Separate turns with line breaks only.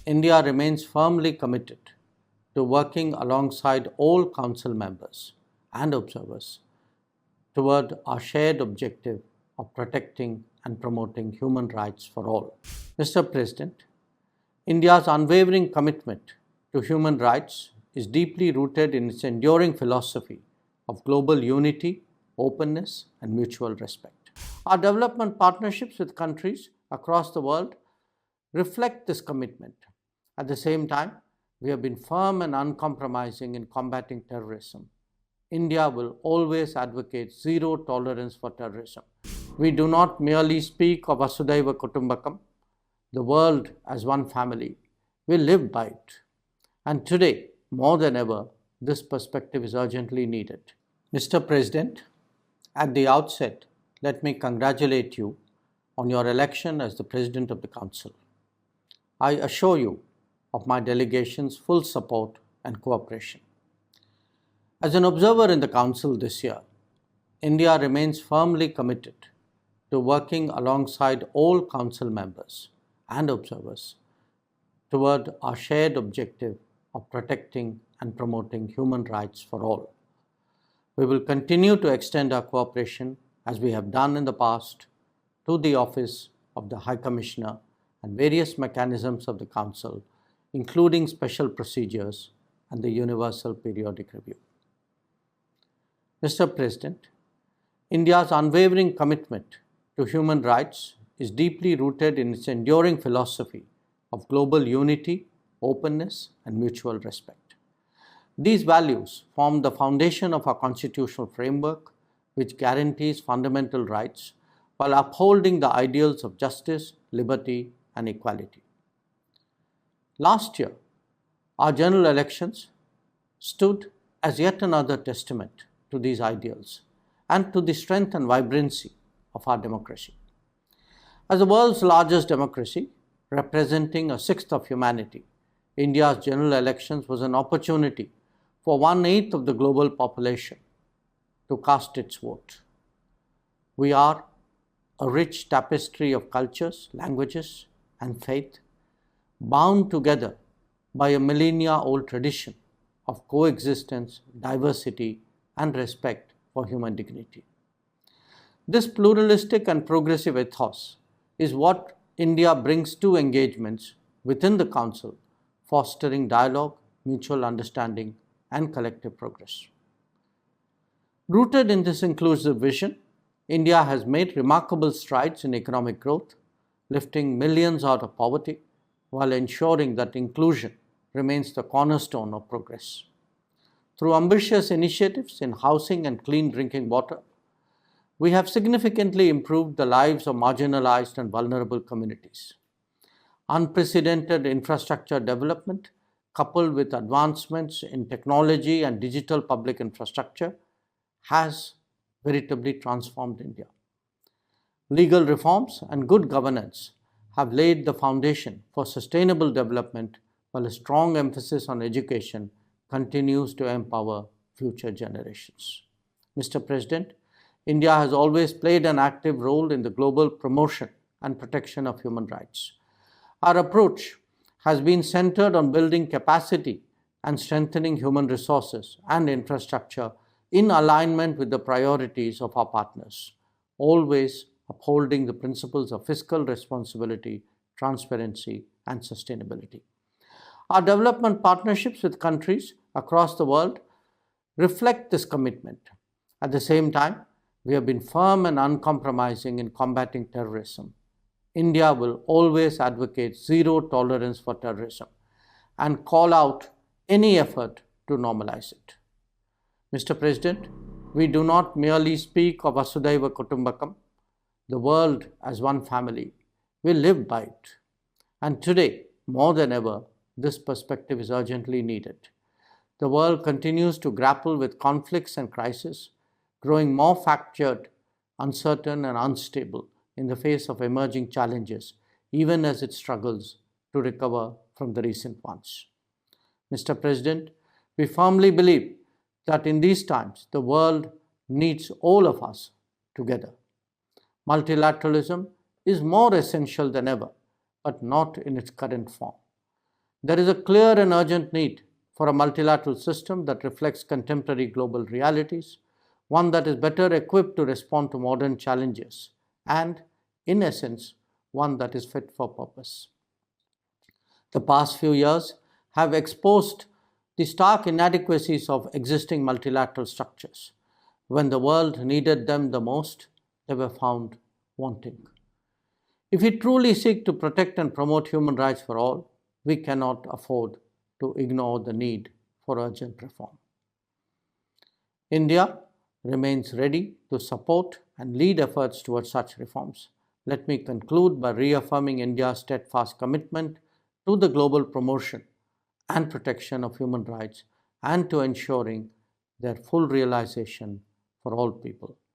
India remains firmly committed to working alongside all Council members and observers toward our shared objective of protecting and promoting human rights for all. Mr. President, India's unwavering commitment to human rights is deeply rooted in its enduring philosophy of global unity, openness, and mutual respect. Our development partnerships with countries across the world reflect this commitment. At the same time, we have been firm and uncompromising in combating terrorism. India will always advocate zero tolerance for terrorism. We do not merely speak of Vasudhaiva Kutumbakam, the world as one family. We live by it. And today, more than ever, this perspective is urgently needed. Mr. President, at the outset, let me congratulate you on your election as the President of the Council. I assure you of my delegation's full support and cooperation. As an observer in the Council this year, India remains firmly committed to working alongside all Council members and observers toward our shared objective of protecting and promoting human rights for all. We will continue to extend our cooperation as we have done in the past to the Office of the High Commissioner and various mechanisms of the Council, including special procedures and the Universal Periodic Review. Mr. President, India's unwavering commitment to human rights is deeply rooted in its enduring philosophy of global unity, openness, and mutual respect. These values form the foundation of our constitutional framework, which guarantees fundamental rights while upholding the ideals of justice, liberty, and equality. Last year, our general elections stood as yet another testament to these ideals and to the strength and vibrancy of our democracy. As the world's largest democracy, representing a sixth of humanity, India's general elections was an opportunity for 1/8 of the global population to cast its vote. We are a rich tapestry of cultures, languages, and faith, bound together by a millennia-old tradition of coexistence, diversity, and respect for human dignity. This pluralistic and progressive ethos is what India brings to engagements within the Council, fostering dialogue, mutual understanding, and collective progress. Rooted in this inclusive vision, India has made remarkable strides in economic growth, lifting millions out of poverty while ensuring that inclusion remains the cornerstone of progress. Through ambitious initiatives in housing and clean drinking water, we have significantly improved the lives of marginalized and vulnerable communities. Unprecedented infrastructure development, coupled with advancements in technology and digital public infrastructure, has veritably transformed India. Legal reforms and good governance have laid the foundation for sustainable development, while a strong emphasis on education continues to empower future generations. Mr. President, India has always played an active role in the global promotion and protection of human rights. Our approach has been centered on building capacity and strengthening human resources and infrastructure in alignment with the priorities of our partners, always upholding the principles of fiscal responsibility, transparency, and sustainability. Our development partnerships with countries across the world reflect this commitment. At the same time, we have been firm and uncompromising in combating terrorism. India will always advocate zero tolerance for terrorism and call out any effort to normalize it. Mr. President, we do not merely speak of Vasudhaiva Kutumbakam, the world as one family. We live by it. And today, more than ever, this perspective is urgently needed. The world continues to grapple with conflicts and crises, growing more fractured, uncertain, and unstable in the face of emerging challenges, even as it struggles to recover from the recent ones. Mr. President, we firmly believe that in these times, the world needs all of us together. Multilateralism is more essential than ever, but not in its current form. There is a clear and urgent need for a multilateral system that reflects contemporary global realities, one that is better equipped to respond to modern challenges, and, in essence, one that is fit for purpose. The past few years have exposed the stark inadequacies of existing multilateral structures. When the world needed them the most, they were found wanting. If we truly seek to protect and promote human rights for all, we cannot afford to ignore the need for urgent reform. India remains ready to support and lead efforts towards such reforms. Let me conclude by reaffirming India's steadfast commitment to the global promotion and protection of human rights and to ensuring their full realization for all people.